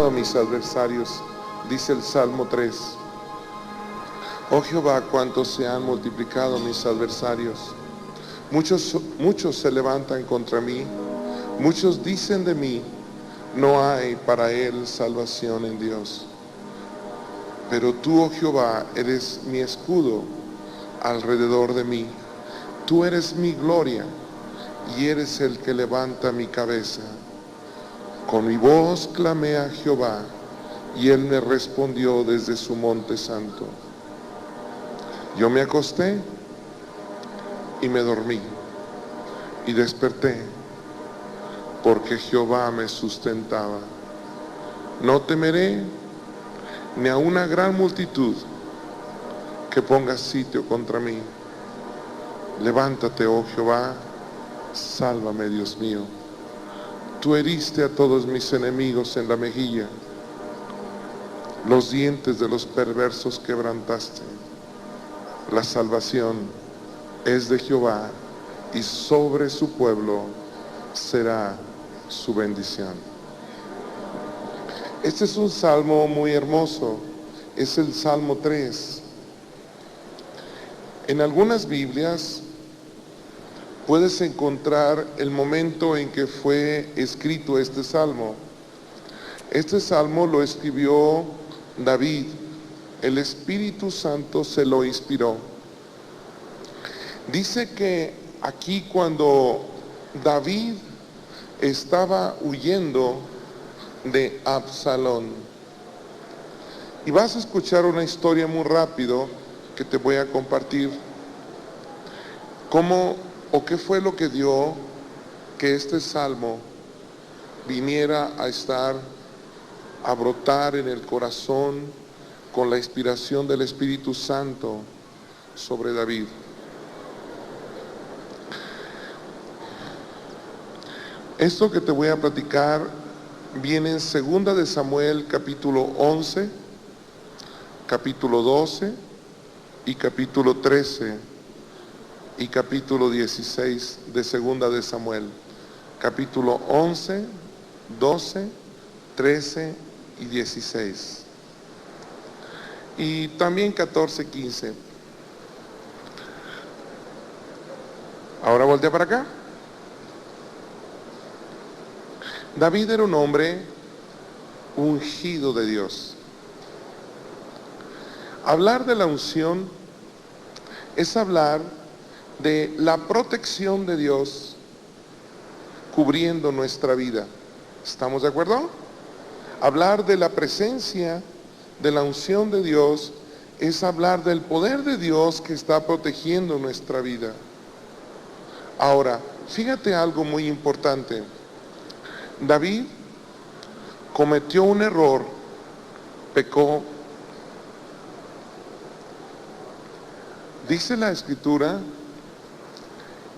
a mis adversarios, dice el Salmo 3. Oh Jehová, cuántos se han multiplicado mis adversarios. Muchos se levantan contra mí. Muchos dicen de mí, no hay para él salvación en Dios. Pero tú, oh Jehová, eres mi escudo alrededor de mí. Tú eres mi gloria y eres el que levanta mi cabeza. Con mi voz clamé a Jehová y él me respondió desde su monte santo. Yo me acosté y me dormí y desperté porque Jehová me sustentaba. No temeré ni a una gran multitud que ponga sitio contra mí. Levántate, oh Jehová, sálvame, Dios mío. Tú heriste a todos mis enemigos en la mejilla. Los dientes de los perversos quebrantaste. La salvación es de Jehová y sobre su pueblo será su bendición. Este es un salmo muy hermoso. Es el Salmo 3. En algunas Biblias puedes encontrar el momento en que fue escrito este salmo. Este salmo lo escribió David. El Espíritu Santo se lo inspiró. Dice que aquí cuando David estaba huyendo de Absalón, y vas a escuchar una historia muy rápido que te voy a compartir. ¿Cómo o qué fue lo que dio que este salmo viniera a brotar en el corazón con la inspiración del Espíritu Santo sobre David? Esto que te voy a platicar viene en 2 de Samuel capítulo 11, capítulo 12 y capítulo 13 y capítulo 16 de 2 de Samuel. Capítulo 11, 12, 13 y 16. Y también 14, 15. Ahora voltea para acá. David era un hombre ungido de Dios. Hablar de la unción es hablar de la protección de Dios cubriendo nuestra vida. ¿Estamos de acuerdo? Hablar de la presencia de la unción de Dios es hablar del poder de Dios que está protegiendo nuestra vida. Ahora, fíjate algo muy importante. David cometió un error, pecó. Dice la Escritura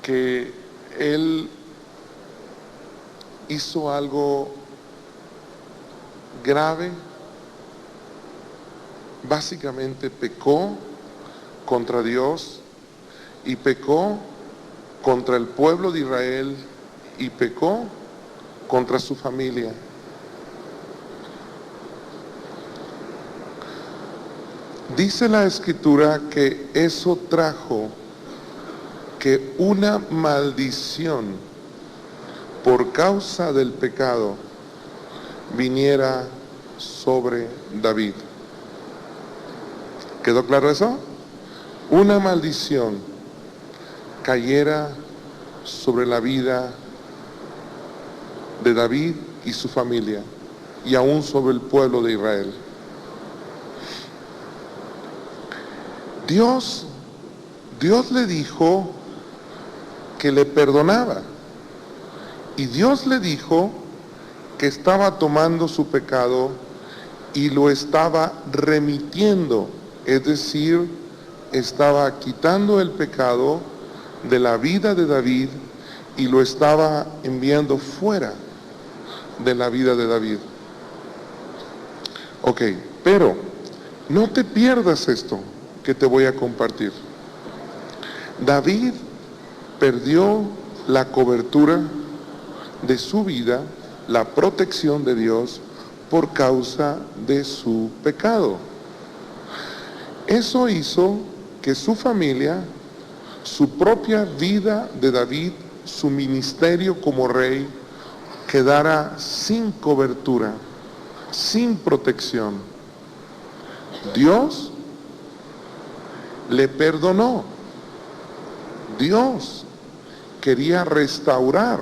que él hizo algo grave. Básicamente pecó contra Dios y pecó contra el pueblo de Israel y pecó contra su familia. Dice la Escritura que eso trajo que una maldición por causa del pecado viniera sobre David. ¿Quedó claro eso? Una maldición cayera sobre la vida de David y su familia, y aún sobre el pueblo de Israel. Dios le dijo que le perdonaba, y Dios le dijo que estaba tomando su pecado y lo estaba remitiendo, es decir, estaba quitando el pecado de la vida de David y lo estaba enviando fuera de la vida de David. Ok, pero no te pierdas esto que te voy a compartir. David perdió la cobertura de su vida, la protección de Dios, por causa de su pecado. Eso hizo que su familia, su propia vida de David, su ministerio como rey, quedara sin cobertura, sin protección. Dios le perdonó. Dios quería restaurar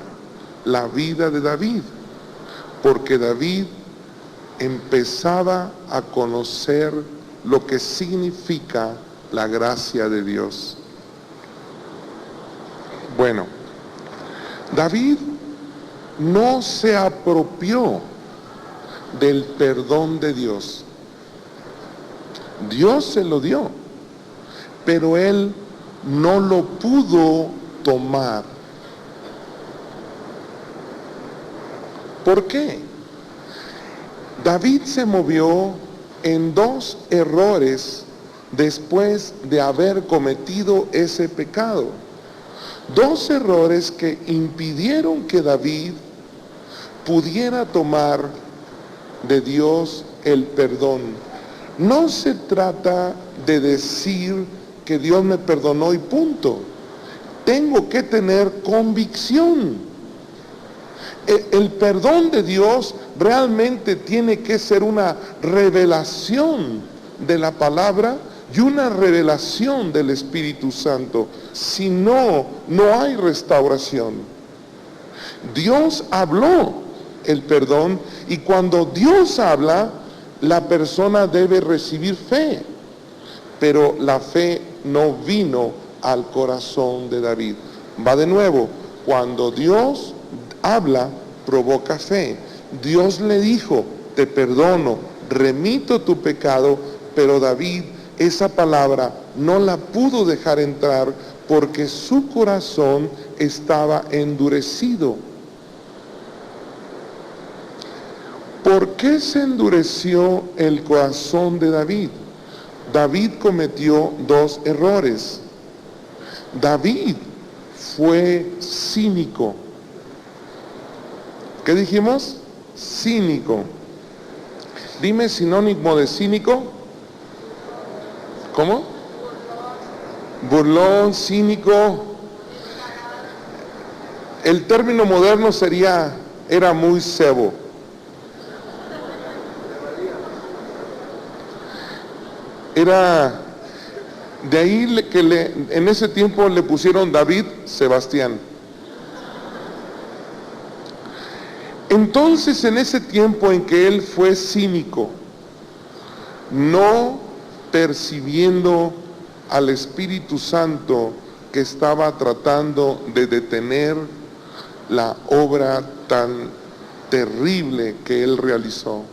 la vida de David, porque David empezaba a conocer lo que significa la gracia de Dios. Bueno, David no se apropió del perdón de Dios. Dios se lo dio, pero él no lo pudo tomar. ¿Por qué? David se movió en dos errores después de haber cometido ese pecado. Dos errores que impidieron que David pudiera tomar de Dios el perdón. No se trata de decir que Dios me perdonó y punto. Tengo que tener convicción. El perdón de Dios realmente tiene que ser una revelación de la palabra y una revelación del Espíritu Santo. Si no, no hay restauración. Dios habló el perdón, y cuando Dios habla, la persona debe recibir fe. Pero la fe no vino al corazón de David. Va de nuevo, cuando Dios habla, provoca fe. Dios le dijo, te perdono, remito tu pecado, pero David esa palabra no la pudo dejar entrar porque su corazón estaba endurecido. ¿Por qué se endureció el corazón de David? David cometió dos errores. David fue cínico. ¿Qué dijimos? Cínico. Dime sinónimo de cínico. ¿Cómo? Burlón, cínico. El término moderno era muy cebo. Era de ahí que en ese tiempo le pusieron David Sebastián. Entonces, en ese tiempo en que él fue cínico, no percibiendo al Espíritu Santo que estaba tratando de detener la obra tan terrible que él realizó.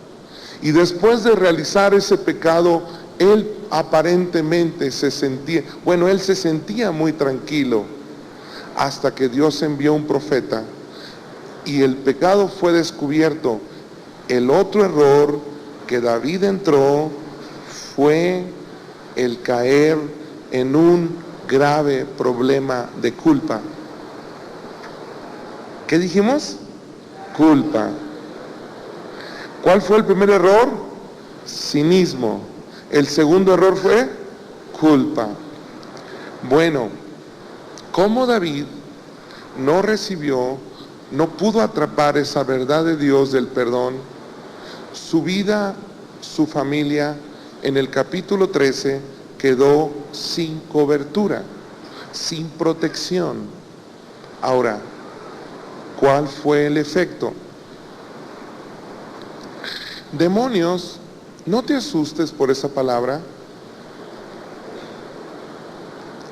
Y después de realizar ese pecado, él aparentemente se sentía muy tranquilo, hasta que Dios envió un profeta y el pecado fue descubierto. El otro error que David entró fue el caer en un grave problema de culpa. ¿Qué dijimos? Culpa. ¿Cuál fue el primer error? Cinismo. El segundo error fue culpa. Bueno, como David no pudo atrapar esa verdad de Dios del perdón, su vida, su familia, en el capítulo 13 quedó sin cobertura, sin protección. Ahora, ¿cuál fue el efecto? Demonios, no te asustes por esa palabra,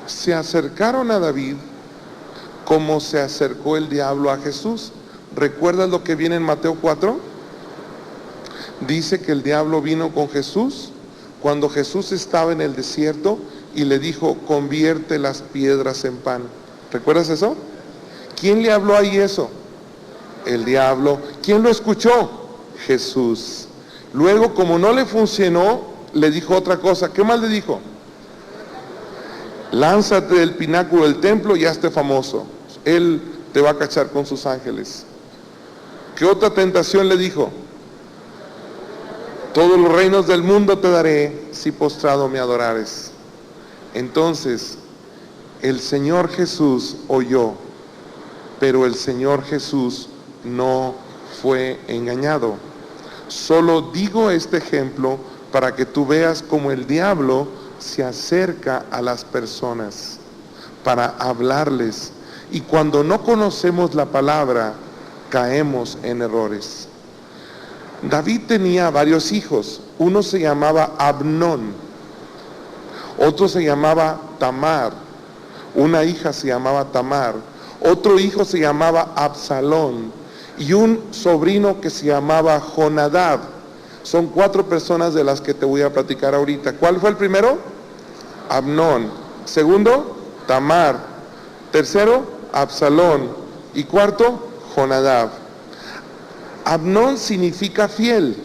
se acercaron a David como se acercó el diablo a Jesús. ¿Recuerdas lo que viene en Mateo 4? Dice que el diablo vino con Jesús cuando Jesús estaba en el desierto y le dijo, convierte las piedras en pan. ¿Recuerdas eso? ¿Quién le habló ahí eso? El diablo. ¿Quién lo escuchó? Jesús. Luego, como no le funcionó, le dijo otra cosa. ¿Qué más le dijo? Lánzate del pináculo del templo y hazte famoso. Él te va a cachar con sus ángeles. ¿Qué otra tentación le dijo? Todos los reinos del mundo te daré si postrado me adorares. Entonces el Señor Jesús oyó, pero el Señor Jesús no fue engañado. Solo digo este ejemplo para que tú veas cómo el diablo se acerca a las personas para hablarles, y cuando no conocemos la palabra caemos en errores. David tenía varios hijos. Uno se llamaba Amnón, otro se llamaba Tamar, una hija se llamaba Tamar, otro hijo se llamaba Absalón y un sobrino que se llamaba Jonadab. Son 4 personas de las que te voy a platicar ahorita. ¿Cuál fue el primero? Amnón. Segundo, Tamar. Tercero, Absalón. Y cuarto, Jonadab. Amnón significa fiel.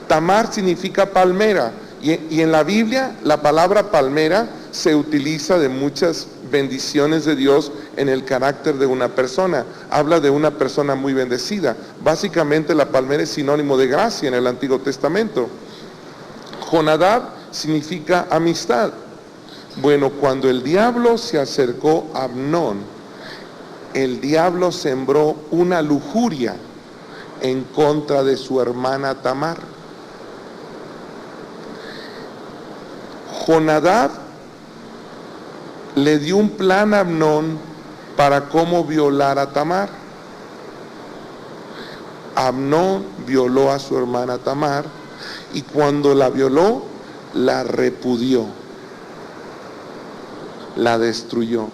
Tamar significa palmera. Y en la Biblia la palabra palmera se utiliza de muchas bendiciones de Dios en el carácter de una persona. Habla de una persona muy bendecida. Básicamente la palmera es sinónimo de gracia en el Antiguo Testamento. Jonadab significa amistad. Bueno, cuando el diablo se acercó a Amnón, el diablo sembró una lujuria en contra de su hermana Tamar. Jonadab le dio un plan a Amnón para cómo violar a Tamar. Amnón violó a su hermana Tamar y cuando la violó, la repudió, la destruyó,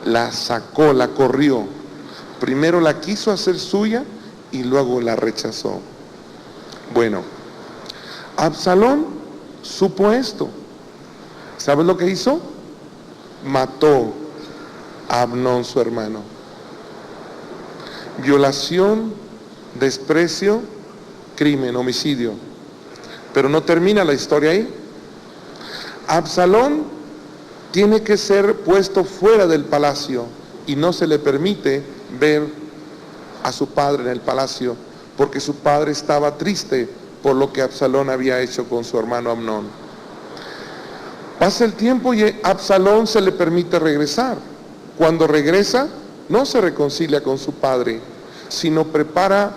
la sacó, la corrió. Primero la quiso hacer suya y luego la rechazó. Bueno, Absalón supo esto. ¿Sabes lo que hizo? Mató a Amnón, su hermano. Violación, desprecio, crimen, homicidio. Pero no termina la historia ahí. Absalón tiene que ser puesto fuera del palacio y no se le permite ver a su padre en el palacio porque su padre estaba triste por lo que Absalón había hecho con su hermano Amnón. Pasa el tiempo y a Absalón se le permite regresar. Cuando regresa, no se reconcilia con su padre, sino prepara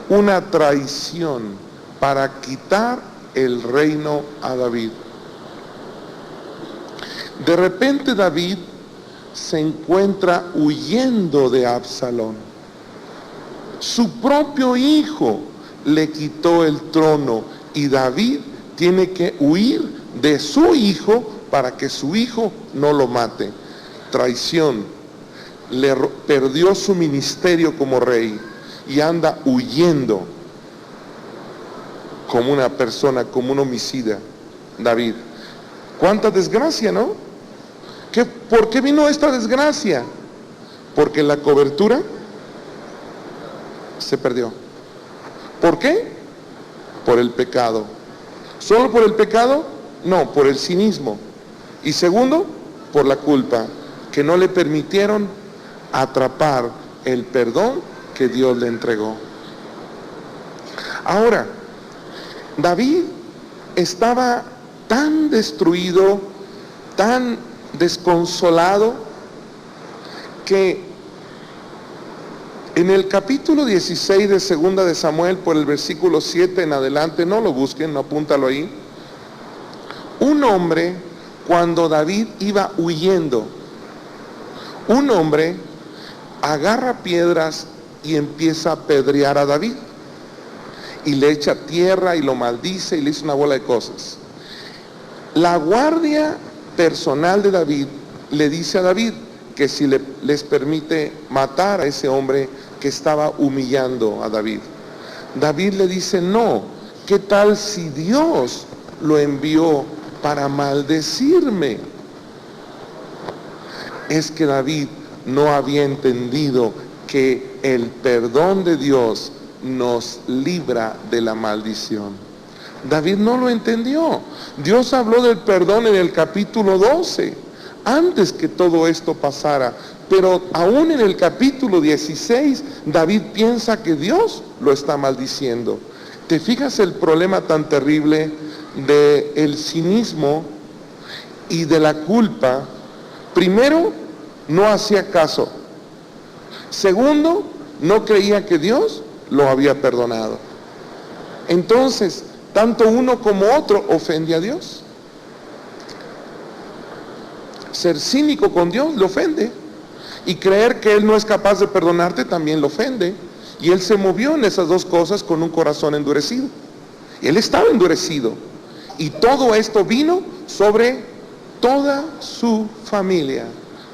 una traición para quitar el reino a David. De repente David se encuentra huyendo de Absalón. Su propio hijo le quitó el trono y David tiene que huir de su hijo para que su hijo no lo mate. Traición. Perdió su ministerio como rey y anda huyendo como una persona, como un homicida. David. ¿Cuánta desgracia, no? ¿Por qué vino esta desgracia? Porque la cobertura se perdió. ¿Por qué? Por el pecado. ¿Solo por el pecado? No, por el cinismo. Y segundo, por la culpa, que no le permitieron atrapar el perdón que Dios le entregó. Ahora, David estaba tan destruido, tan desconsolado, que en el capítulo 16 de segunda de Samuel, por el versículo 7 en adelante, no lo busquen, no apúntalo ahí. Un hombre, cuando David iba huyendo, un hombre agarra piedras y empieza a apedrear a David. Y le echa tierra y lo maldice y le hizo una bola de cosas. La guardia personal de David le dice a David que si les permite matar a ese hombre que estaba humillando a David. David le dice, no, ¿qué tal si Dios lo envió para maldecirme? Es que David no había entendido que el perdón de Dios nos libra de la maldición. David no lo entendió. Dios habló del perdón en el capítulo 12. Antes que todo esto pasara, Pero aún en el capítulo 16, David piensa que Dios lo está maldiciendo. ¿Te fijas el problema tan terrible del cinismo y de la culpa? Primero, no hacía caso. Segundo, no creía que Dios lo había perdonado. Entonces, tanto uno como otro ofende a Dios. Ser cínico con Dios le ofende. Y creer que Él no es capaz de perdonarte también lo ofende. Y él se movió en esas dos cosas con un corazón endurecido. Él estaba endurecido. Y todo esto vino sobre toda su familia.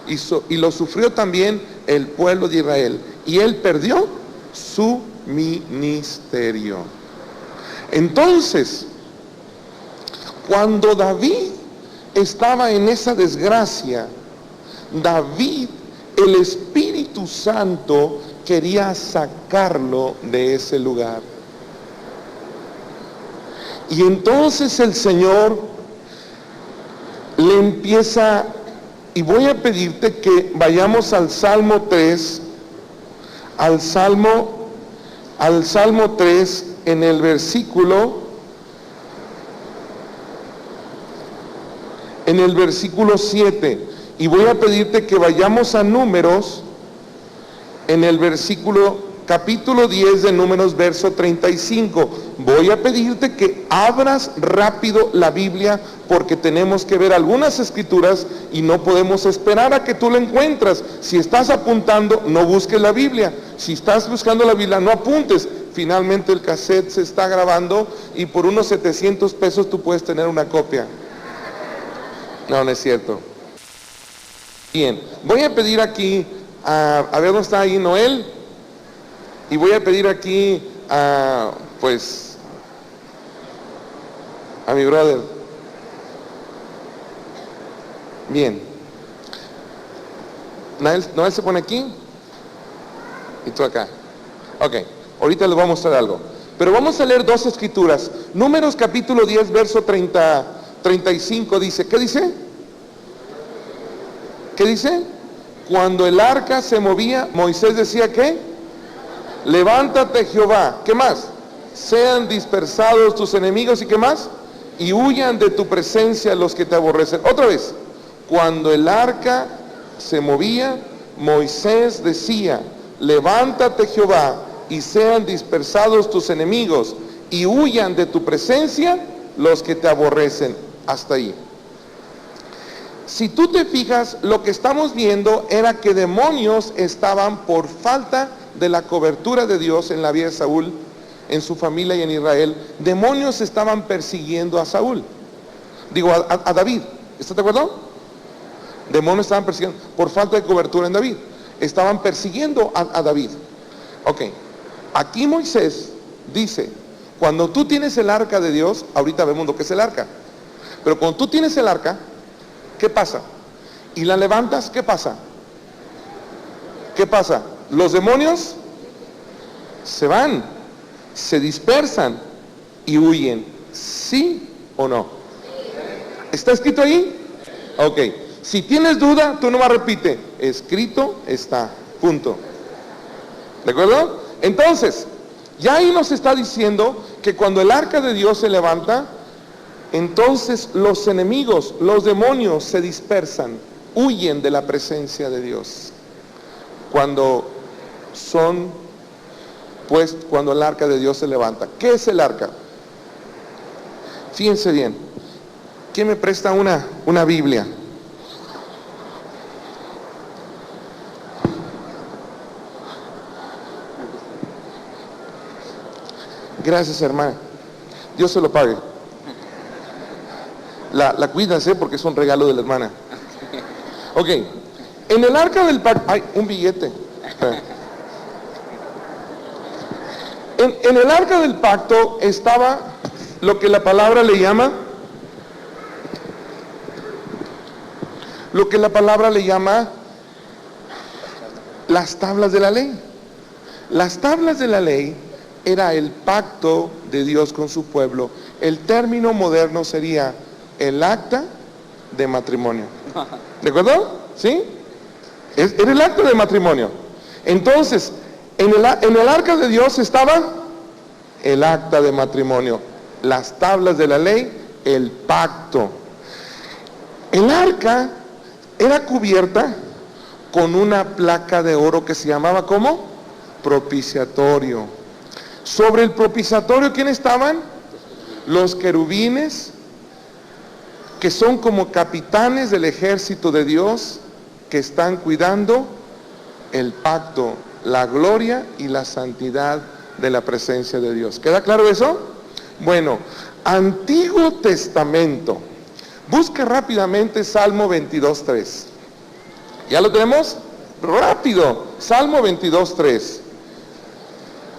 Y lo sufrió también el pueblo de Israel. Y él perdió su ministerio. Entonces, cuando David estaba en esa desgracia, David, el Espíritu Santo quería sacarlo de ese lugar. Y entonces el Señor le empieza, y voy a pedirte que vayamos al Salmo 3, al Salmo 3 en el versículo 7, y voy a pedirte que vayamos a Números en el capítulo 10 de Números, verso 35. Voy a pedirte que abras rápido la Biblia porque tenemos que ver algunas escrituras y no podemos esperar a que tú la encuentres. Si estás apuntando, no busques la Biblia. Si estás buscando la Biblia, no apuntes. Finalmente el cassette se está grabando y por unos 700 pesos tú puedes tener una copia. No, no es cierto. Bien, voy a pedir aquí a ver dónde está ahí Noel, y voy a pedir aquí a mi brother. Bien, Noel se pone aquí y tú acá. Ok, ahorita les voy a mostrar algo, pero vamos a leer dos escrituras. Números capítulo 10 verso 35 dice, ¿qué dice? ¿Qué dice? Cuando el arca se movía, Moisés decía, ¿qué? Levántate, Jehová. ¿Qué más? Sean dispersados tus enemigos, ¿y qué más? Y huyan de tu presencia los que te aborrecen. Otra vez. Cuando el arca se movía, Moisés decía, levántate, Jehová, y sean dispersados tus enemigos, y huyan de tu presencia los que te aborrecen. Hasta ahí. Si tú te fijas, lo que estamos viendo era que demonios estaban por falta de la cobertura de Dios en la vida de Saúl, en su familia y en Israel. Demonios estaban persiguiendo a Saúl. Digo, a David. ¿Estás de acuerdo? Demonios estaban persiguiendo por falta de cobertura en David. Estaban persiguiendo a David. Ok. Aquí Moisés dice, cuando tú tienes el arca de Dios, ahorita vemos lo que es el arca. Pero cuando tú tienes el arca, ¿qué pasa? Y la levantas, ¿qué pasa? ¿Qué pasa? Los demonios se van, se dispersan y huyen. ¿Sí o no? ¿Está escrito ahí? Ok. Si tienes duda, tú nomás repite. Escrito está. Punto. ¿De acuerdo? Entonces, ya ahí nos está diciendo que cuando el arca de Dios se levanta, entonces los enemigos, los demonios se dispersan, huyen de la presencia de Dios. Cuando el arca de Dios se levanta. ¿Qué es el arca? Fíjense bien. ¿Quién me presta una Biblia? Gracias, hermana. Dios se lo pague. La cuidas, porque es un regalo de la hermana. Ok. En el arca del pacto, hay un billete. En el arca del pacto estaba lo que la palabra le llama, las tablas de la ley. Las tablas de la ley era el pacto de Dios con su pueblo. El término moderno sería el acta de matrimonio. ¿De acuerdo? ¿Sí? Era el acta de matrimonio. Entonces, en el arca de Dios estaba el acta de matrimonio, las tablas de la ley, el pacto. El arca era cubierta con una placa de oro que se llamaba ¿cómo? Propiciatorio. Sobre el propiciatorio, ¿quién estaban? Los querubines, que son como capitanes del ejército de Dios, que están cuidando el pacto, la gloria y la santidad de la presencia de Dios. ¿Queda claro eso? Bueno, Antiguo Testamento. Busca rápidamente Salmo 22.3. ¿Ya lo tenemos? Rápido, Salmo 22.3.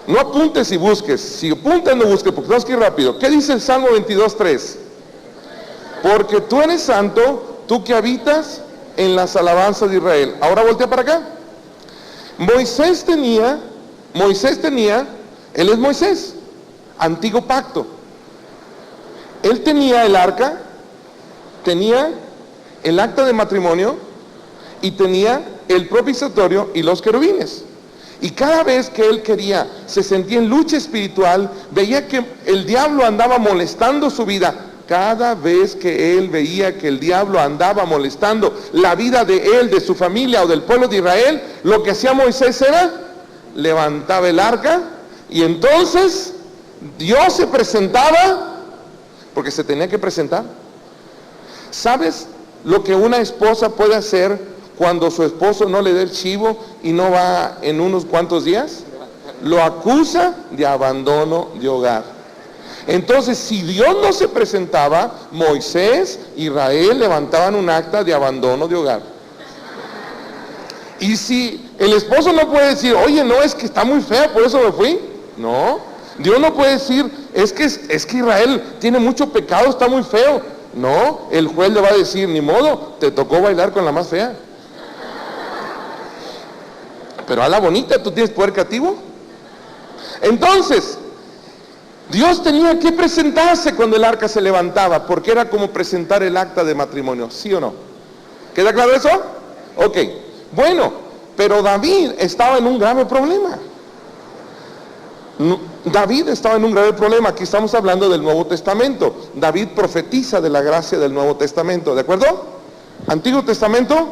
No apuntes y busques. Si apuntas no busques, porque tenemos que ir rápido. ¿Qué dice el Salmo 22.3? Porque tú eres santo, tú que habitas en las alabanzas de Israel. Ahora voltea para acá. Moisés tenía, él es Moisés, antiguo pacto. Él tenía el arca, tenía el acta de matrimonio y tenía el propiciatorio y los querubines. Y cada vez que él quería, se sentía en lucha espiritual, veía que el diablo andaba molestando su vida. Cada vez que él veía que el diablo andaba molestando la vida de él, de su familia o del pueblo de Israel, lo que hacía Moisés era, levantaba el arca y entonces Dios se presentaba, porque se tenía que presentar. ¿Sabes lo que una esposa puede hacer cuando su esposo no le da el chivo y no va en unos cuantos días? Lo acusa de abandono de hogar. Entonces, si Dios no se presentaba, Moisés, Israel levantaban un acta de abandono de hogar. Y si el esposo no puede decir, oye, no, es que está muy fea, por eso me fui. No, Dios no puede decir, es que Israel tiene mucho pecado, está muy feo. No, el juez le va a decir, ni modo, te tocó bailar con la más fea. Pero a la bonita, ¿tú tienes poder creativo? Entonces, Dios tenía que presentarse cuando el arca se levantaba, porque era como presentar el acta de matrimonio, ¿sí o no? ¿Queda claro eso? Ok, bueno, pero David estaba en un grave problema. David estaba en un grave problema. Aquí estamos hablando del Nuevo Testamento. David profetiza de la gracia del Nuevo Testamento, ¿de acuerdo? Antiguo Testamento,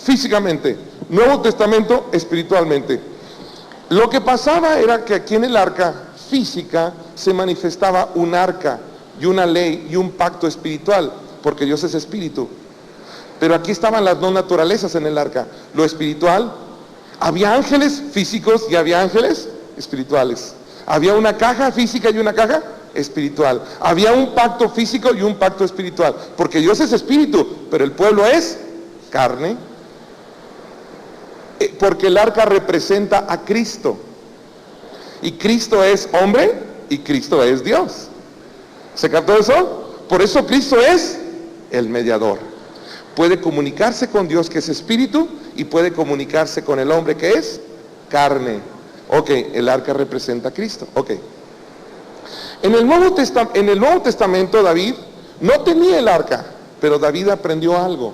físicamente. Nuevo Testamento, espiritualmente. Lo que pasaba era que aquí en el arca física se manifestaba un arca y una ley y un pacto espiritual, porque Dios es espíritu. Pero aquí estaban las dos naturalezas en el arca, lo espiritual. Había ángeles físicos y había ángeles espirituales. Había una caja física y una caja espiritual. Había un pacto físico y un pacto espiritual, porque Dios es espíritu, pero el pueblo es carne. Porque el arca representa a Cristo. Y Cristo es hombre y Cristo es Dios. ¿Se captó eso? Por eso Cristo es el mediador. Puede comunicarse con Dios, que es espíritu, y puede comunicarse con el hombre, que es carne. Ok, el arca representa a Cristo. Ok. En el Nuevo Testamento David no tenía el arca, pero David aprendió algo.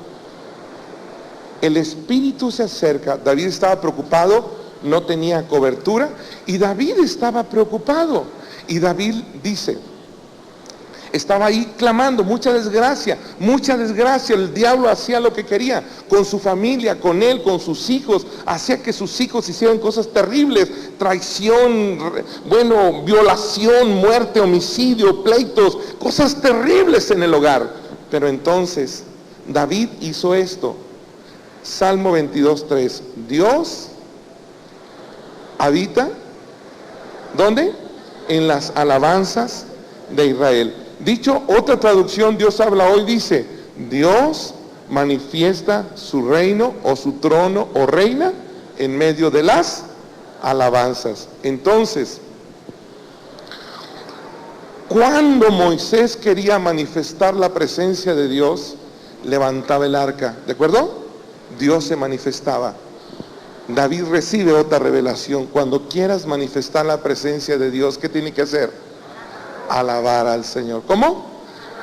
El Espíritu se acerca, David estaba preocupado, no tenía cobertura, y David estaba preocupado. Y David dice, estaba ahí clamando, mucha desgracia, el diablo hacía lo que quería, con su familia, con él, con sus hijos, hacía que sus hijos hicieran cosas terribles, traición, violación, muerte, homicidio, pleitos, cosas terribles en el hogar. Pero entonces David hizo esto. Salmo 22.3, Dios habita, ¿dónde? En las alabanzas de Israel. Dicho, otra traducción, Dios habla hoy, dice, Dios manifiesta su reino o su trono o reina en medio de las alabanzas. Entonces, cuando Moisés quería manifestar la presencia de Dios, levantaba el arca, ¿de acuerdo? Dios se manifestaba. David recibe otra revelación. Cuando quieras manifestar la presencia de Dios, ¿qué tiene que hacer? Alabar al Señor. ¿Cómo?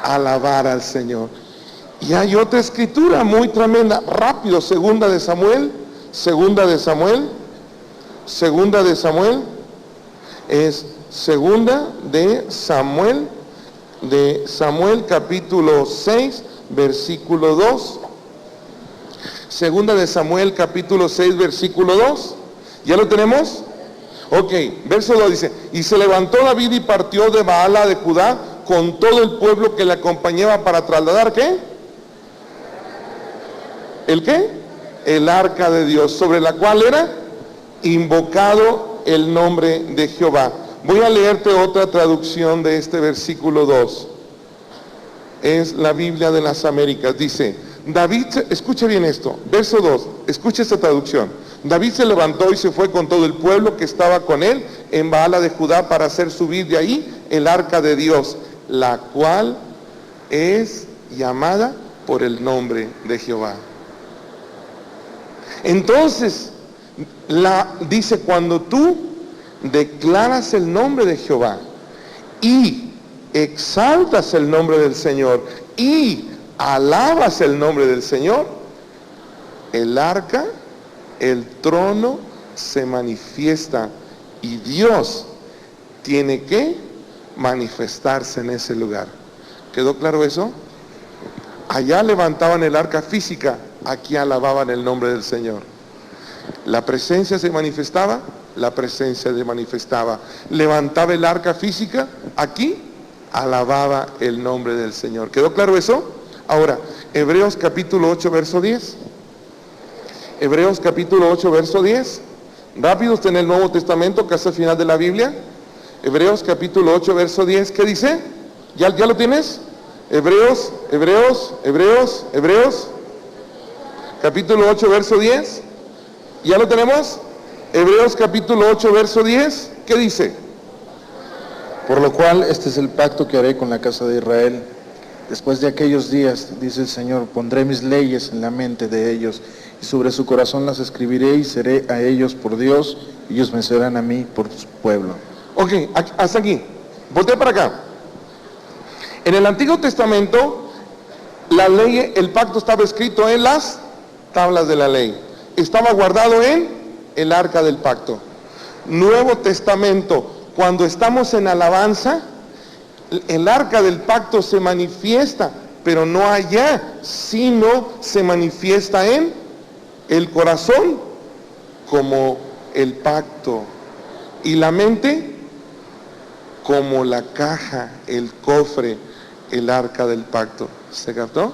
Alabar al Señor. Y hay otra escritura muy tremenda, rápido, 2 de Samuel Segunda de Samuel es Segunda de Samuel capítulo 6, versículo 2. Segunda de Samuel capítulo 6, versículo 2. ¿Ya lo tenemos? Ok, verso 2 dice: y se levantó David y partió de Baala de Judá con todo el pueblo que le acompañaba para trasladar, ¿qué? ¿El qué? El arca de Dios, sobre la cual era invocado el nombre de Jehová. Voy a leerte otra traducción de este versículo 2. Es la Biblia de las Américas. Dice: David, escuche bien esto, verso 2, escuche esta traducción. David se levantó y se fue con todo el pueblo que estaba con él en Baala de Judá para hacer subir de ahí el arca de Dios, la cual es llamada por el nombre de Jehová. Entonces, dice, cuando tú declaras el nombre de Jehová y exaltas el nombre del Señor y alabas el nombre del Señor, el arca, el trono se manifiesta y Dios tiene que manifestarse en ese lugar. ¿Quedó claro eso? Allá levantaban el arca física, aquí alababan el nombre del Señor. La presencia se manifestaba, la presencia se manifestaba. Levantaba el arca física, aquí alababa el nombre del Señor. ¿Quedó claro eso? Ahora, Hebreos capítulo 8, verso 10. Hebreos capítulo 8, verso 10. Rápido, está en el Nuevo Testamento, casi al final de la Biblia. Hebreos capítulo 8, verso 10. ¿Qué dice? ¿Ya lo tienes? Hebreos. Capítulo 8, verso 10. ¿Ya lo tenemos? Hebreos capítulo 8, verso 10. ¿Qué dice? Por lo cual, este es el pacto que haré con la casa de Israel. Después de aquellos días, dice el Señor, pondré mis leyes en la mente de ellos, y sobre su corazón las escribiré, y seré a ellos por Dios, y ellos me serán a mí por su pueblo. Ok, hasta aquí. Voltea para acá. En el Antiguo Testamento, la ley, el pacto estaba escrito en las tablas de la ley. Estaba guardado en el arca del pacto. Nuevo Testamento, cuando estamos en alabanza, el arca del pacto se manifiesta, pero no allá, sino se manifiesta en el corazón como el pacto y la mente como la caja, el cofre, el arca del pacto. ¿Se captó?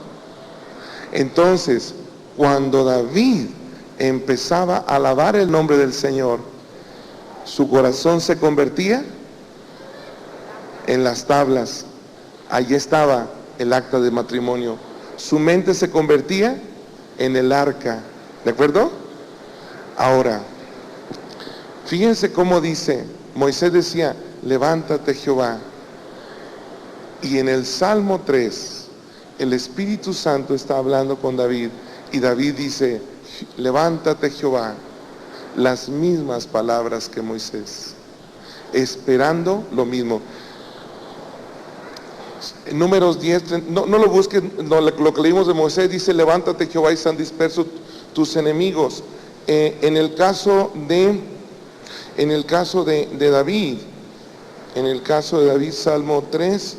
Entonces, cuando David empezaba a alabar el nombre del Señor, su corazón se convertía en las tablas. Allí estaba el acta de matrimonio. Su mente se convertía en el arca. ¿De acuerdo? Ahora, fíjense cómo dice, Moisés decía, levántate Jehová. Y en el Salmo 3, el Espíritu Santo está hablando con David. Y David dice, levántate Jehová. Las mismas palabras que Moisés. Esperando lo mismo. Números 10, no lo busquen, lo que leímos de Moisés dice, levántate Jehová y sean dispersos tus enemigos. En el caso de David, Salmo 3,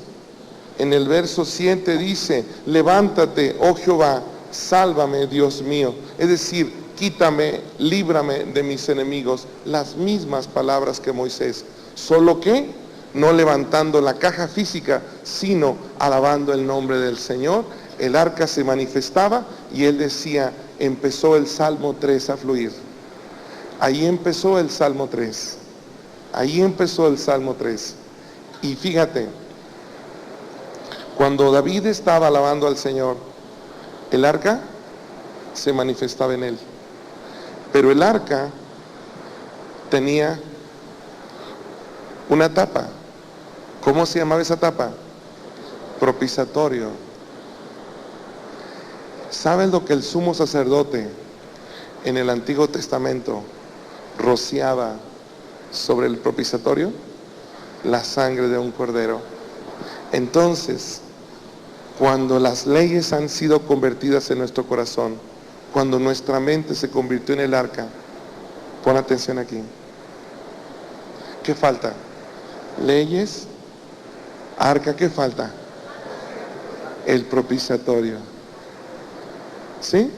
en el verso 7 dice, levántate, oh Jehová, sálvame, Dios mío. Es decir, quítame, líbrame de mis enemigos. Las mismas palabras que Moisés, solo que no levantando la caja física, sino alabando el nombre del Señor. El arca se manifestaba y él decía, empezó el Salmo 3 a fluir. Ahí empezó el Salmo 3. Ahí empezó el Salmo 3. Y fíjate, cuando David estaba alabando al Señor, el arca se manifestaba en él. Pero el arca tenía una tapa. ¿Cómo se llamaba esa tapa? Propiciatorio. ¿Saben lo que el sumo sacerdote en el Antiguo Testamento rociaba sobre el propiciatorio? La sangre de un cordero. Entonces, cuando las leyes han sido convertidas en nuestro corazón, cuando nuestra mente se convirtió en el arca, pon atención aquí. ¿Qué falta? Leyes, arca, ¿qué falta? El propiciatorio. ¿Sí?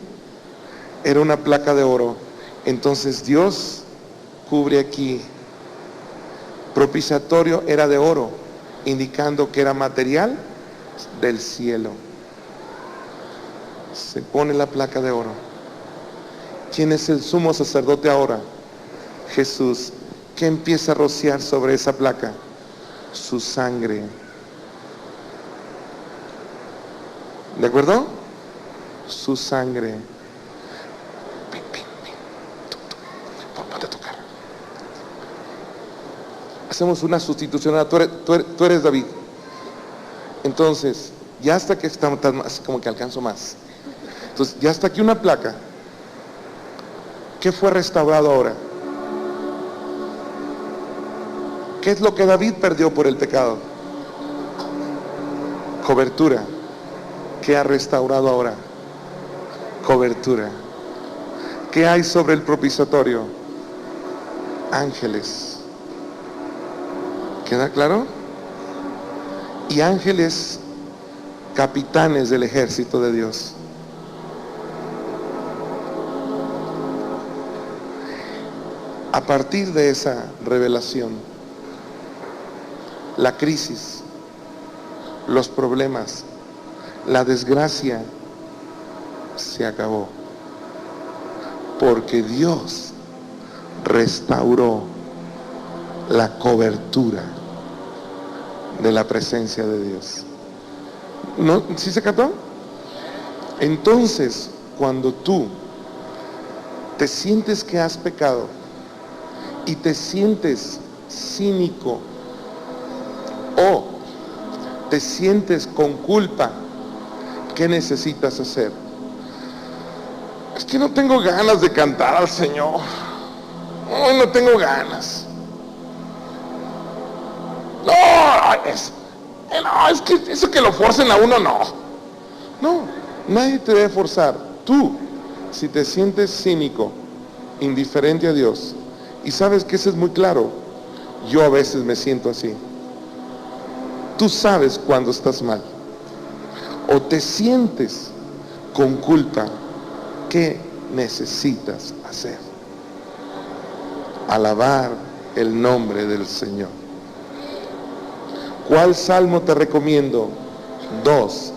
Era una placa de oro. Entonces Dios cubre aquí. Propiciatorio era de oro, indicando que era material del cielo. Se pone la placa de oro. ¿Quién es el sumo sacerdote ahora? Jesús. ¿Qué empieza a rociar sobre esa placa? Su sangre. ¿De acuerdo? Su sangre. Ponte a tocar. Hacemos una sustitución. Tú eres David. Entonces, ya hasta que estamos, como que alcanzo más. Entonces, ya está aquí una placa. ¿Qué fue restaurado ahora? ¿Qué es lo que David perdió por el pecado? Cobertura. ¿Qué ha restaurado ahora? Cobertura. ¿Qué hay sobre el propiciatorio? Ángeles. ¿Queda claro? Y ángeles, capitanes del ejército de Dios. A partir de esa revelación, la crisis, los problemas, la desgracia se acabó, porque Dios restauró la cobertura de la presencia de Dios. ¿No? ¿Sí se captó? Entonces, cuando tú te sientes que has pecado y te sientes cínico o te sientes con culpa, ¿qué necesitas hacer? Es que no tengo ganas de cantar al Señor. Hoy no tengo ganas. No, es que eso que lo forcen a uno, no. No, nadie te debe forzar. Tú, si te sientes cínico, indiferente a Dios, y sabes que eso es muy claro, yo a veces me siento así. Tú sabes cuando estás mal, o te sientes con culpa. ¿Qué necesitas hacer? Alabar el nombre del Señor. ¿Cuál salmo te recomiendo? 2.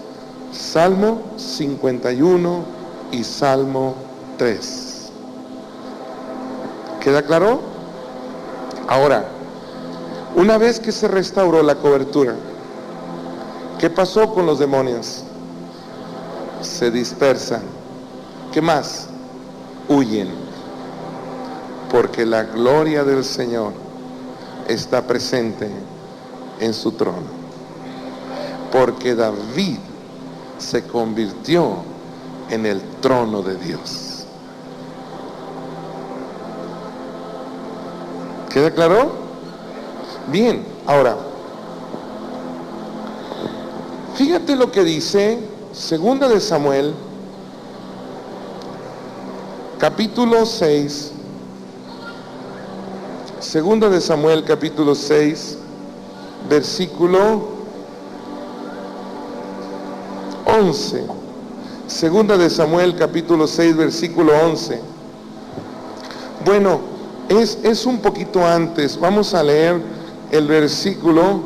Salmo 51 y Salmo 3. ¿Queda claro? Ahora, una vez que se restauró la cobertura, ¿qué pasó con los demonios? Se dispersan. ¿Qué más? Huyen. Porque la gloria del Señor está presente en su trono. Porque David se convirtió en el trono de Dios. ¿Queda claro? Bien, ahora, fíjate lo que dice Segunda de Samuel, capítulo 6. Segunda de Samuel, capítulo 6, versículo 11. Segunda de Samuel, capítulo 6, versículo 11. Bueno, es un poquito antes. Vamos a leer el versículo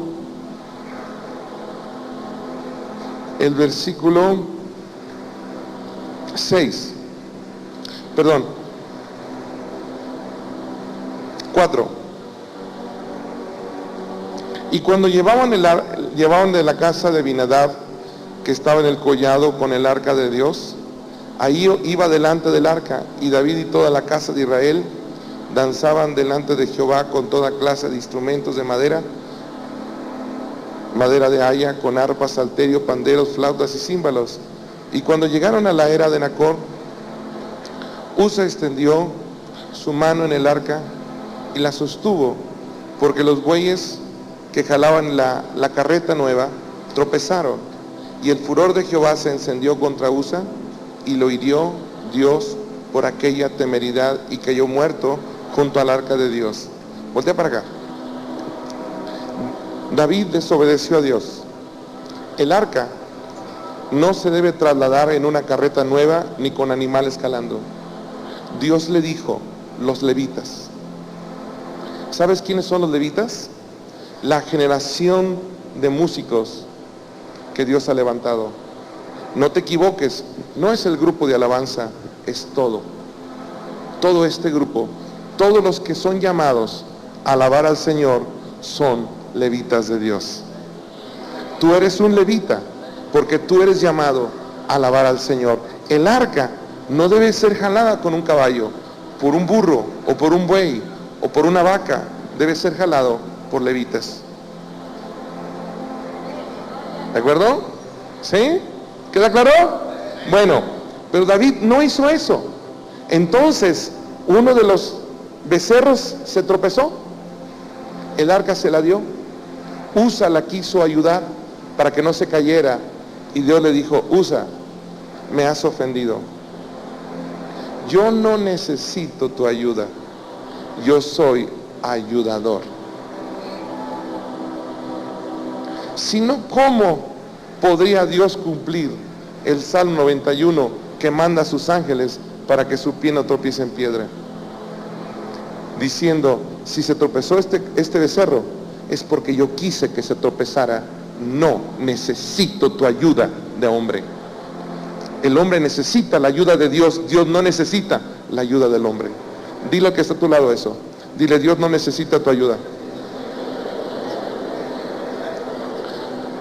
6. Perdón. 4. Y cuando llevaban de la casa de Abinadab, que estaba en el collado con el arca de Dios, ahí iba delante del arca, y David y toda la casa de Israel danzaban delante de Jehová con toda clase de instrumentos de madera de haya, con arpas, salterio, panderos, flautas y címbalos. Y cuando llegaron a la era de Nacor, Uza extendió su mano en el arca y la sostuvo, porque los bueyes que jalaban la carreta nueva tropezaron, y el furor de Jehová se encendió contra Uza y lo hirió Dios por aquella temeridad y cayó muerto junto al arca de Dios. Voltea para acá. David desobedeció a Dios. El arca no se debe trasladar en una carreta nueva ni con animales calando. Dios le dijo, los levitas. ¿Sabes quiénes son los levitas? La generación de músicos que Dios ha levantado. No te equivoques, no es el grupo de alabanza, es todo. Todo este grupo, todos los que son llamados a alabar al Señor son levitas de Dios. Tú eres un levita porque tú eres llamado a alabar al Señor. El arca no debe ser jalada con un caballo, por un burro o por un buey o por una vaca. Debe ser jalado por levitas. ¿De acuerdo? ¿Sí? ¿Queda claro? Bueno, pero David no hizo eso. Entonces, uno de los becerros se tropezó. El arca se la dio. Usa la quiso ayudar para que no se cayera. Y Dios le dijo, Usa, me has ofendido. Yo no necesito tu ayuda. Yo soy ayudador. Si no, ¿cómo podría Dios cumplir el Salmo 91 que manda a sus ángeles para que su pie no tropiece en piedra? Diciendo, si se tropezó este becerro, es porque yo quise que se tropezara. No necesito tu ayuda de hombre. El hombre necesita la ayuda de Dios. Dios no necesita la ayuda del hombre. Dile que está a tu lado eso. Dile, Dios no necesita tu ayuda.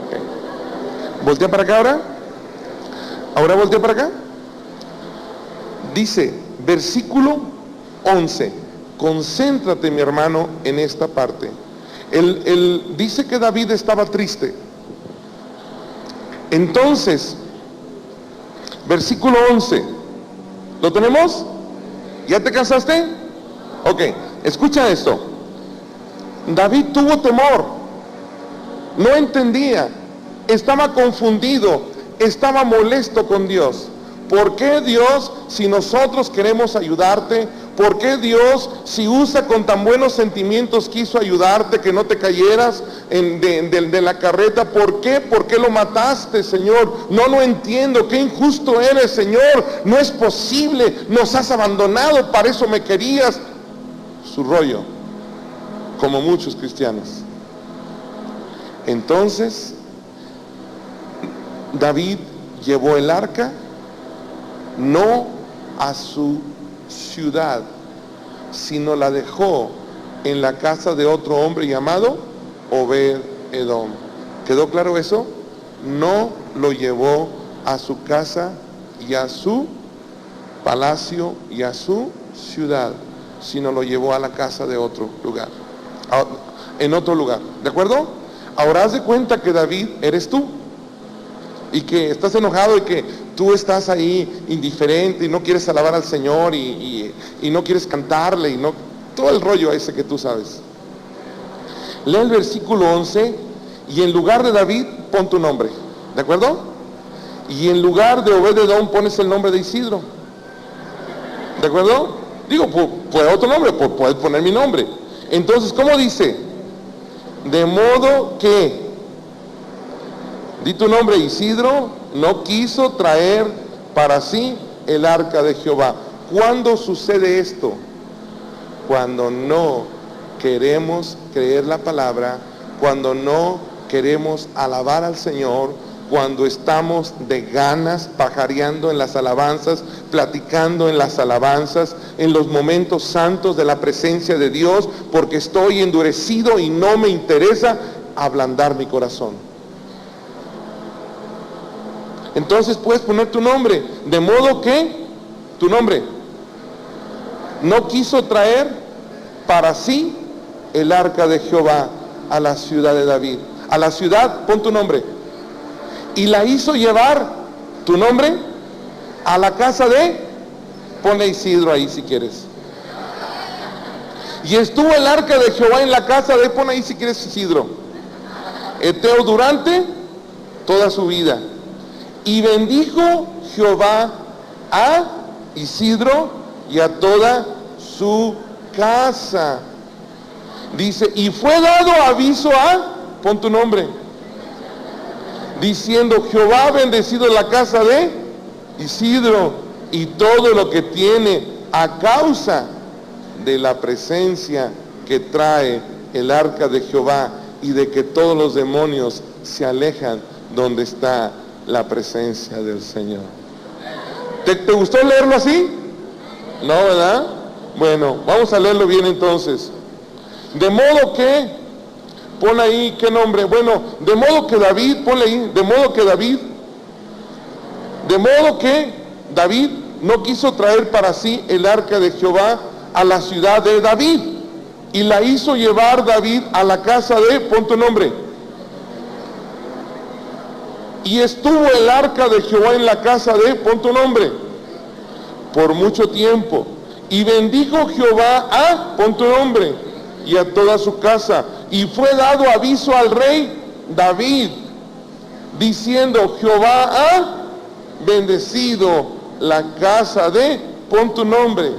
Okay. Voltea para acá ahora. Ahora voltea para acá. Dice, versículo 11. Concéntrate, mi hermano, en esta parte. Dice que David estaba triste. Entonces, versículo 11. ¿Lo tenemos? ¿Ya te cansaste? Ok, escucha esto. David tuvo temor. No entendía. Estaba confundido. Estaba molesto con Dios. ¿Por qué Dios, si nosotros queremos ayudarte? ¿Por qué Dios, si usa con tan buenos sentimientos, quiso ayudarte, que no te cayeras de la carreta? ¿Por qué? ¿Por qué lo mataste, Señor? No lo entiendo. Qué injusto eres, Señor. No es posible. Nos has abandonado. Para eso me querías. Su rollo, como muchos cristianos. Entonces, David llevó el arca no a su ciudad, sino la dejó en la casa de otro hombre llamado Obed-Edom. ¿Quedó claro eso? No lo llevó a su casa y a su palacio y a su ciudad, sino lo llevó a la casa de otro lugar, en otro lugar. ¿De acuerdo? Ahora haz de cuenta que David eres tú, y que estás enojado y que tú estás ahí indiferente y no quieres alabar al Señor y no quieres cantarle y no, todo el rollo ese que tú sabes. Lee el versículo 11 y en lugar de David pon tu nombre, ¿de acuerdo? Y en lugar de Obed-Edom pones el nombre de Isidro, ¿de acuerdo? Digo, puede otro nombre, puedes poner mi nombre. Entonces, ¿cómo dice? De modo que, di tu nombre, Isidro no quiso traer para sí el arca de Jehová. ¿Cuándo sucede esto? Cuando no queremos creer la palabra, cuando no queremos alabar al Señor, cuando estamos de ganas pajareando en las alabanzas, platicando en las alabanzas, en los momentos santos de la presencia de Dios, porque estoy endurecido y no me interesa ablandar mi corazón. Entonces puedes poner tu nombre, de modo que tu nombre no quiso traer para sí el arca de Jehová a la ciudad de David. A la ciudad, pon tu nombre. Y la hizo llevar, tu nombre, a la casa de, ponle Isidro ahí si quieres. Y estuvo el arca de Jehová en la casa de, pon ahí si quieres Isidro, Eteo durante toda su vida. Y bendijo Jehová a Isidro y a toda su casa. Dice, y fue dado aviso pon tu nombre, diciendo, Jehová ha bendecido la casa de Isidro y todo lo que tiene a causa de la presencia que trae el arca de Jehová y de que todos los demonios se alejan donde está la presencia del Señor. ¿Te gustó leerlo así? No, ¿verdad? Bueno, vamos a leerlo bien entonces. De modo que, pon ahí, ¿qué nombre? Bueno, de modo que David, ponle ahí, de modo que David no quiso traer para sí el arca de Jehová a la ciudad de David, y la hizo llevar David a la casa de, pon tu nombre. Y estuvo el arca de Jehová en la casa de, pon tu nombre, por mucho tiempo. Y bendijo Jehová pon tu nombre, y a toda su casa. Y fue dado aviso al rey David, diciendo, Jehová ha bendecido la casa de, pon tu nombre,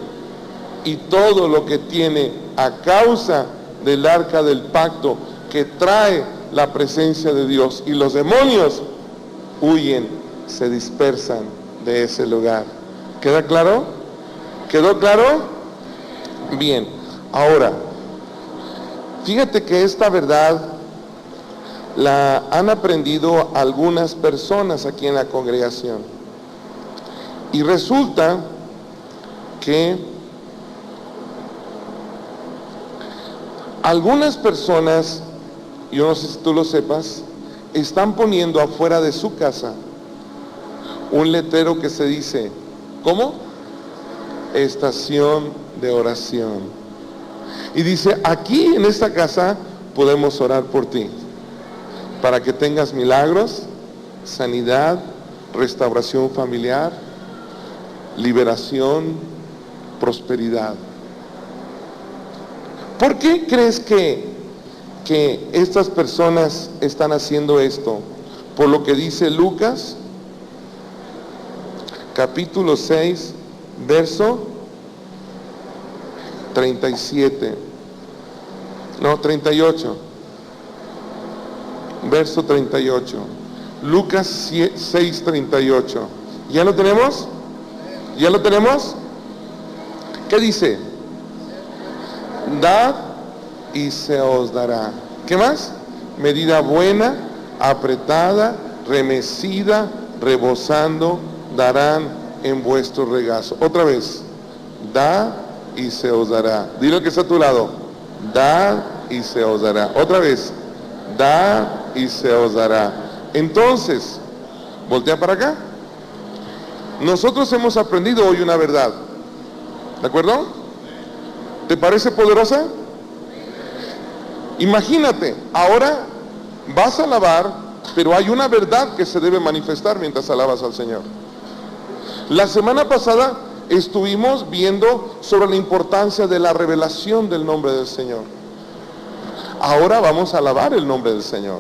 y todo lo que tiene a causa del arca del pacto que trae la presencia de Dios. Y los demonios huyen, se dispersan de ese lugar. ¿Queda claro? ¿Quedó claro? Bien, ahora, fíjate que esta verdad la han aprendido algunas personas aquí en la congregación. Y resulta que algunas personas, yo no sé si tú lo sepas, están poniendo afuera de su casa un letrero que se dice, ¿cómo? Estación de oración. Y dice, aquí en esta casa podemos orar por ti, para que tengas milagros, sanidad, restauración familiar, liberación, prosperidad. ¿Por qué crees que estas personas están haciendo esto? Por lo que dice Lucas, capítulo 6, verso 37. No, 38. Verso 38. Lucas 6, 38. ¿Ya lo tenemos? ¿Ya lo tenemos? ¿Qué dice? Dad y se os dará. ¿Qué más? Medida buena, apretada, remecida, rebosando, darán en vuestro regazo. Otra vez. Da y se os dará. Dile al que está a tu lado. Da y se os dará. Otra vez. Da y se os dará. Entonces, voltea para acá. Nosotros hemos aprendido hoy una verdad. ¿De acuerdo? ¿Te parece poderosa? Imagínate, ahora vas a alabar, pero hay una verdad que se debe manifestar mientras alabas al Señor. La semana pasada estuvimos viendo sobre la importancia de la revelación del nombre del Señor. Ahora vamos a alabar el nombre del Señor.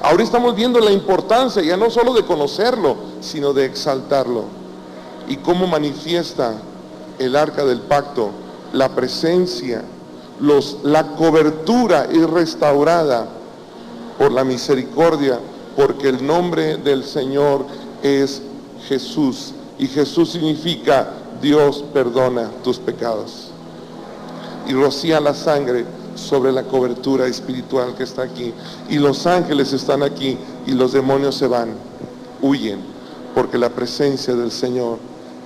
Ahora estamos viendo la importancia ya no solo de conocerlo, sino de exaltarlo. Y cómo manifiesta el arca del pacto, la presencia, la cobertura es restaurada por la misericordia, porque el nombre del Señor es Jesús, y Jesús significa Dios perdona tus pecados, y rocía la sangre sobre la cobertura espiritual que está aquí, y los ángeles están aquí, y los demonios se van, huyen, porque la presencia del Señor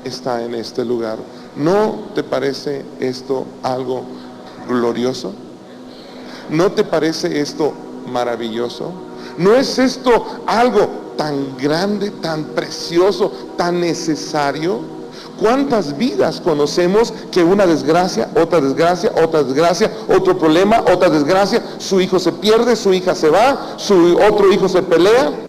está en este lugar. ¿No te parece esto algo glorioso? ¿No te parece esto maravilloso? ¿No es esto algo tan grande, tan precioso, tan necesario? ¿Cuántas vidas conocemos que una desgracia, otra desgracia, otra desgracia, otro problema, otra desgracia, su hijo se pierde, su hija se va, su otro hijo se pelea?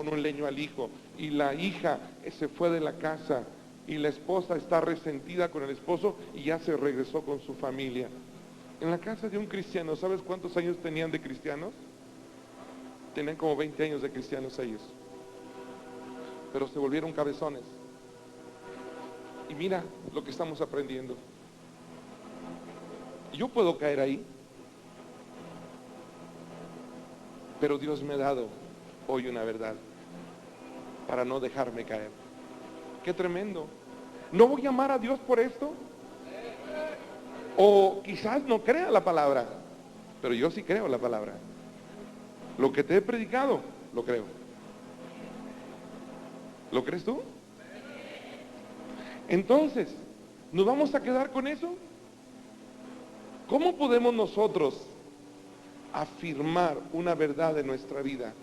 con un leño al hijo, y la hija se fue de la casa, y la esposa está resentida con el esposo y ya se regresó con su familia. En la casa de un cristiano, ¿sabes cuántos años tenían de cristianos? Tenían como 20 años de cristianos ellos, pero se volvieron cabezones. Y mira lo que estamos aprendiendo. Yo puedo caer ahí, pero Dios me ha dado hoy una verdad para no dejarme caer. Qué tremendo. ¿No voy a amar a Dios por esto? O quizás no crea la palabra, pero yo sí creo la palabra. Lo que te he predicado, lo creo. ¿Lo crees tú? Entonces, ¿nos vamos a quedar con eso? ¿Cómo podemos nosotros afirmar una verdad en nuestra vida?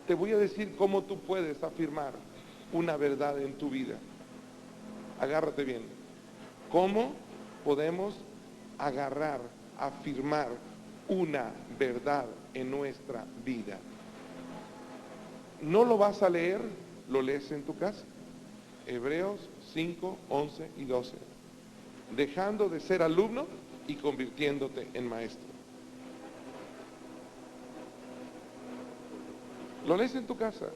Te voy a decir cómo tú puedes afirmar una verdad en tu vida. Agárrate bien. ¿Cómo podemos afirmar una verdad en nuestra vida? No lo vas a leer, lo lees en tu casa. Hebreos 5, 11 y 12. Dejando de ser alumno y convirtiéndote en maestro. Lo lees en tu casa.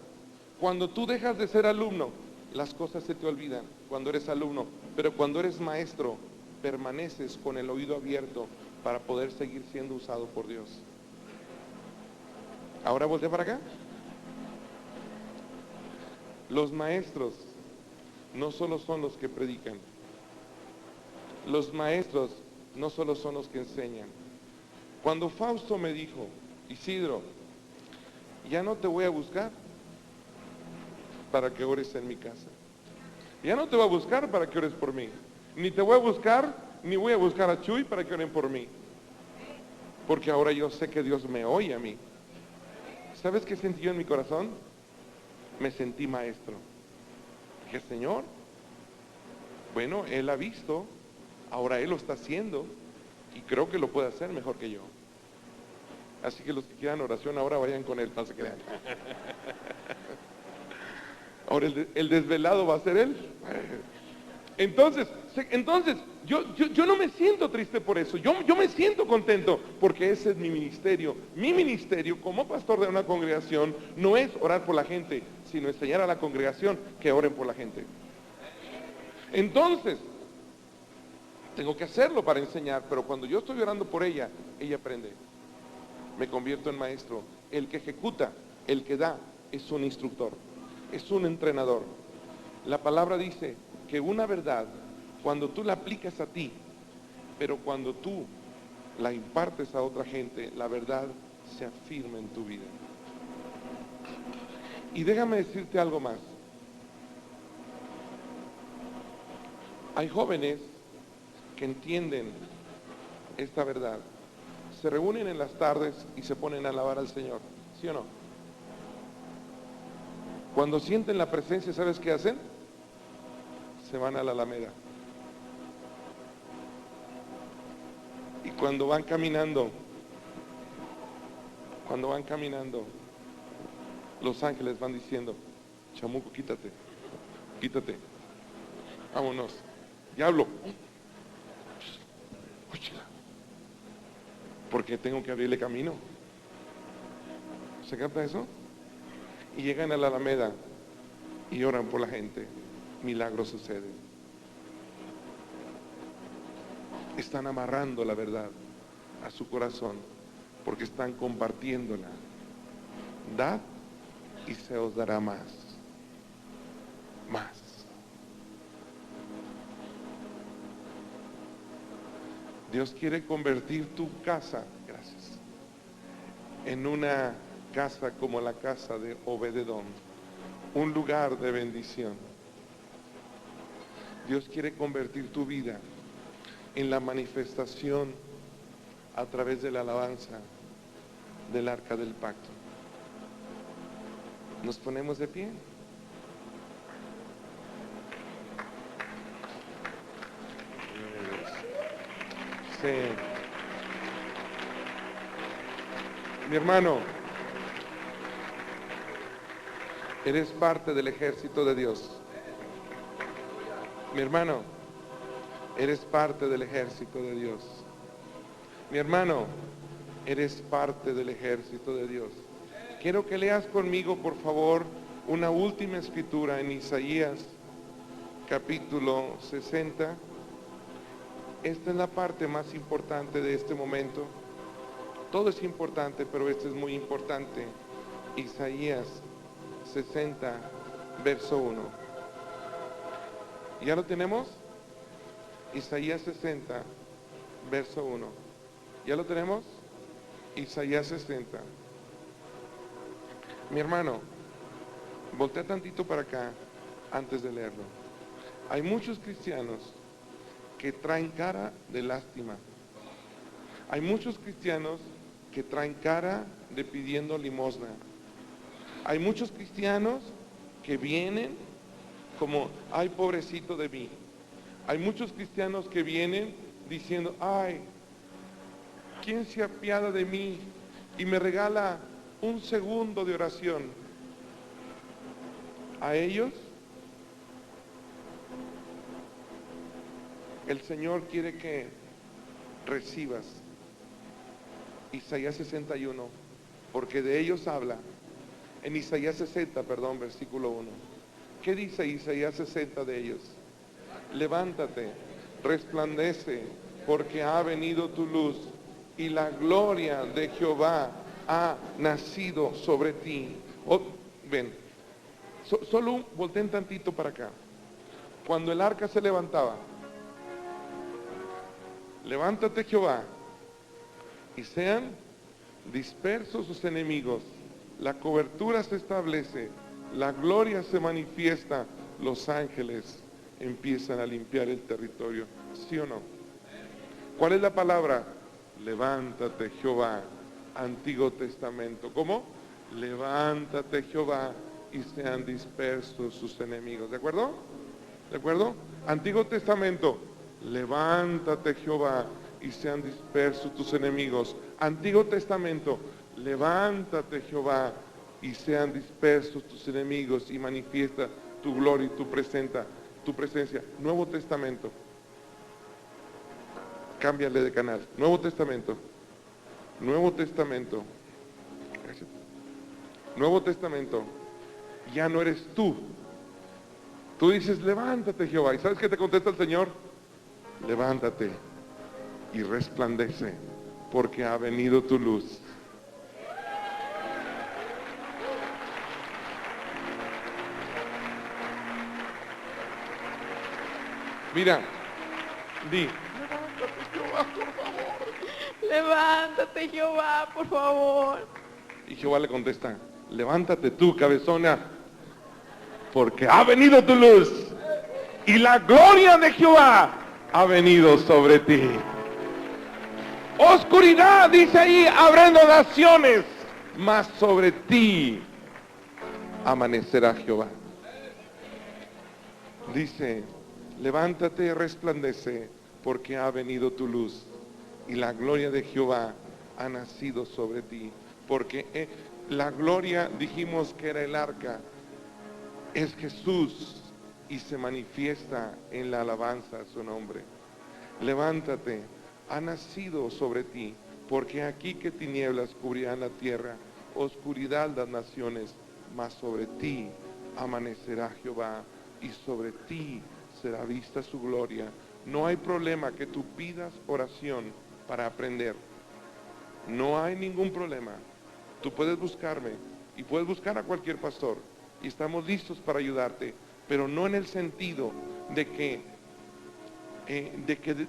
Cuando tú dejas de ser alumno, las cosas se te olvidan cuando eres alumno, pero cuando eres maestro, permaneces con el oído abierto para poder seguir siendo usado por Dios. Ahora voltea para acá. Los maestros no solo son los que predican. Los maestros no solo son los que enseñan. Cuando Fausto me dijo, Isidro, ya no te voy a buscar para que ores en mi casa. Ya no te voy a buscar para que ores por mí. Ni te voy a buscar, ni voy a buscar a Chuy para que oren por mí. Porque ahora yo sé que Dios me oye a mí. ¿Sabes qué sentí yo en mi corazón? Me sentí maestro. Dije, Señor, bueno, Él ha visto, ahora Él lo está haciendo y creo que lo puede hacer mejor que yo. Así que los que quieran oración ahora vayan con Él, no se crean. Ahora el desvelado va a ser Él. Entonces yo no me siento triste por eso, yo me siento contento porque ese es mi ministerio. Mi ministerio como pastor de una congregación no es orar por la gente, sino enseñar a la congregación que oren por la gente. Entonces, tengo que hacerlo para enseñar, pero cuando yo estoy orando por ella, ella aprende. Me convierto en maestro. El que ejecuta, el que da, es un instructor, es un entrenador. La palabra dice que una verdad, cuando tú la aplicas a ti, pero cuando tú la impartes a otra gente, la verdad se afirma en tu vida. Y déjame decirte algo más. Hay jóvenes que entienden esta verdad. Se reúnen en las tardes y se ponen a alabar al Señor, ¿sí o no? Cuando sienten la presencia, ¿sabes qué hacen? Se van a la Alameda. Y cuando van caminando, los ángeles van diciendo, chamuco, quítate, vámonos, diablo, porque tengo que abrirle camino. ¿Se capta eso? Y llegan a la Alameda y oran por la gente. Milagros suceden. Están amarrando la verdad a su corazón porque están compartiéndola. Dad y se os dará más. Más. Dios quiere convertir tu casa, gracias, en una casa como la casa de Obed-Edom, un lugar de bendición. Dios quiere convertir tu vida en la manifestación a través de la alabanza del arca del pacto. Nos ponemos de pie. Sí. Mi hermano, Eres parte del ejército de Dios. Mi hermano, eres parte del ejército de Dios. Mi hermano, eres parte del ejército de Dios. Quiero que leas conmigo, por favor, una última escritura en Isaías, capítulo 60. Esta es la parte más importante de este momento. Todo es importante, pero este es muy importante. Isaías 60, verso 1. ¿Ya lo tenemos? Isaías 60, verso 1. ¿Ya lo tenemos? Isaías 60. Mi hermano, voltea tantito para acá antes de leerlo. Hay muchos cristianos que traen cara de lástima. Hay muchos cristianos que traen cara de pidiendo limosna. Hay muchos cristianos que vienen como, ay, pobrecito de mí. Hay muchos cristianos que vienen diciendo, ay, ¿quién se apiada de mí y me regala un segundo de oración? A ellos el Señor quiere que recibas Isaías 61, porque de ellos habla en Isaías 60, versículo 1. ¿Qué dice Isaías 60 de ellos? Levántate, resplandece, porque ha venido tu luz y la gloria de Jehová ha nacido sobre ti. Ven, solo volteen tantito para acá. Cuando el arca se levantaba, levántate Jehová y sean dispersos sus enemigos. La cobertura se establece, la gloria se manifiesta, los ángeles empiezan a limpiar el territorio. ¿Sí o no? ¿Cuál es la palabra? Levántate Jehová. Antiguo Testamento. ¿Cómo? Levántate Jehová y sean dispersos sus enemigos. ¿De acuerdo? ¿De acuerdo? Antiguo Testamento. Levántate Jehová y sean dispersos tus enemigos. Antiguo Testamento. Levántate Jehová y sean dispersos tus enemigos y manifiesta tu gloria y tu presencia. Nuevo Testamento. Cámbiale de canal. Nuevo Testamento. Nuevo Testamento. Nuevo Testamento. Ya no eres tú. Tú dices, levántate Jehová. ¿Y sabes qué te contesta el Señor? Levántate y resplandece, porque ha venido tu luz. Mira, di, levántate Jehová, por favor. y Jehová le contesta, levántate tú, cabezona, porque ha venido tu luz y la gloria de Jehová ha venido sobre ti. Oscuridad, dice ahí, abriendo naciones, mas sobre ti amanecerá Jehová. Dice, levántate y resplandece, porque ha venido tu luz y la gloria de Jehová ha nacido sobre ti. Porque la gloria, dijimos que era el arca, es Jesús y se manifiesta en la alabanza a su nombre. Levántate, ha nacido sobre ti, porque aquí que tinieblas cubrirán la tierra, oscuridad las naciones, mas sobre ti amanecerá Jehová y sobre ti será vista su gloria. No hay problema que tú pidas oración para aprender. No hay ningún problema. Tú puedes buscarme y puedes buscar a cualquier pastor y estamos listos para ayudarte, pero no en el sentido de que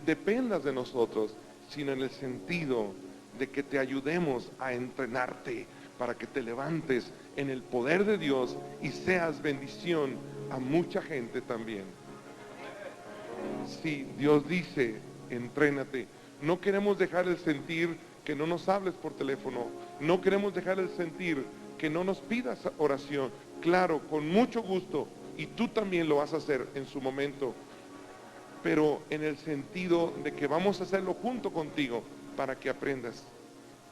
dependas de nosotros, sino en el sentido de que te ayudemos a entrenarte para que te levantes en el poder de Dios y seas bendición a mucha gente también. Si Dios dice, entrénate. No queremos dejar el sentir que no nos hables por teléfono. No queremos dejar el sentir que no nos pidas oración. Claro, con mucho gusto, y tú también lo vas a hacer en su momento, pero en el sentido de que vamos a hacerlo junto contigo para que aprendas,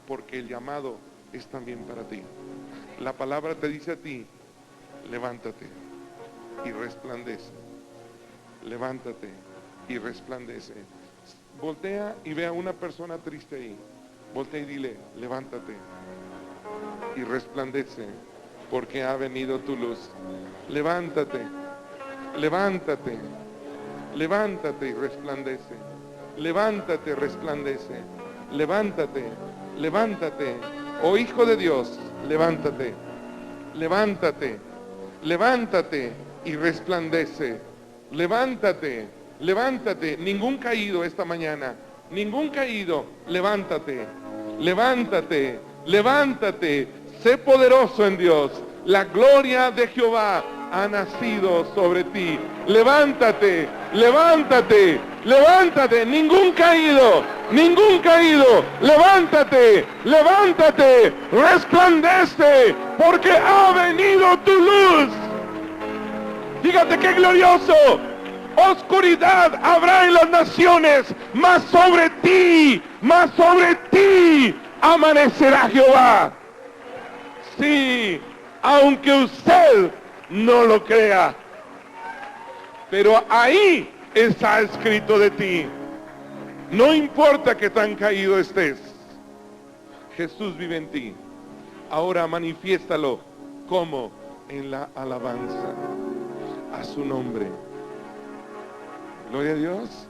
porque el llamado es también para ti. La palabra te dice a ti levántate y resplandece. Levántate y resplandece. Voltea y ve a una persona triste ahí. Voltea y dile, levántate y resplandece, porque ha venido tu luz. Levántate, levántate, levántate y resplandece. Levántate, resplandece. Levántate, levántate. Oh Hijo de Dios, levántate, levántate, levántate y resplandece. Levántate, levántate. Ningún caído esta mañana, ningún caído. Levántate, levántate, levántate. Sé poderoso en Dios. La gloria de Jehová ha nacido sobre ti. Levántate, levántate, levántate. Ningún caído, ningún caído. Levántate, levántate, resplandece, porque ha venido tu luz. Fíjate qué glorioso. Oscuridad habrá en las naciones, mas sobre ti amanecerá Jehová. Sí, aunque usted no lo crea, pero ahí está escrito de ti. No importa que tan caído estés, Jesús vive en ti. Ahora manifiéstalo como en la alabanza a su nombre. Gloria a Dios.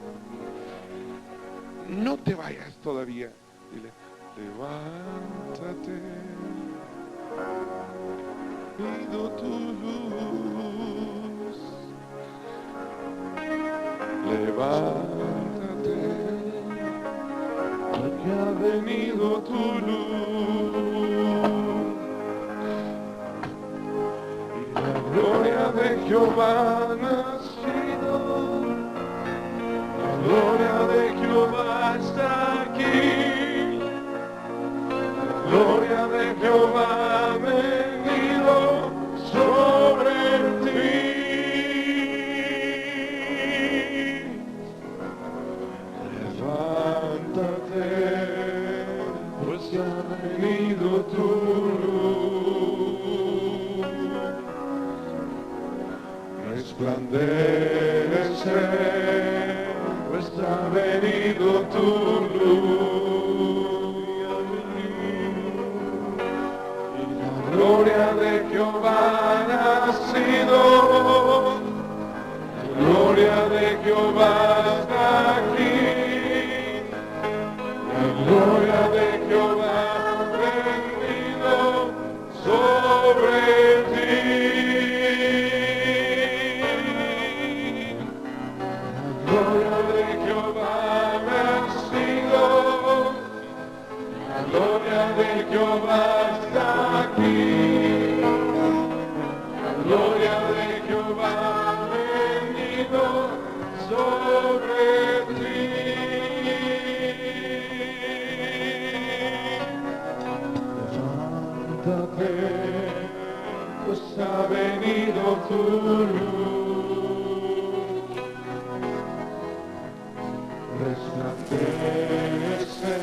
No te vayas todavía. Dile, levántate, pido tu luz. Levántate, porque ha venido tu luz. Y la gloria de Jehová ha nacido. La gloria de Jehová está aquí. La gloria de Jehová ha venido sobre ti. Levántate, pues ha venido tu luz. Resplandece, pues ha venido tu luz. Y la gloria de Jehová ha nacido. La gloria de Jehová está aquí. La gloria de Jehová ha venido sobre ti. La gloria de Jehová ha nacido. La gloria de Jehová está aquí. La gloria de Jehová ha venido sobre ti. Levántate, pues ha venido tu luz. Resplandece,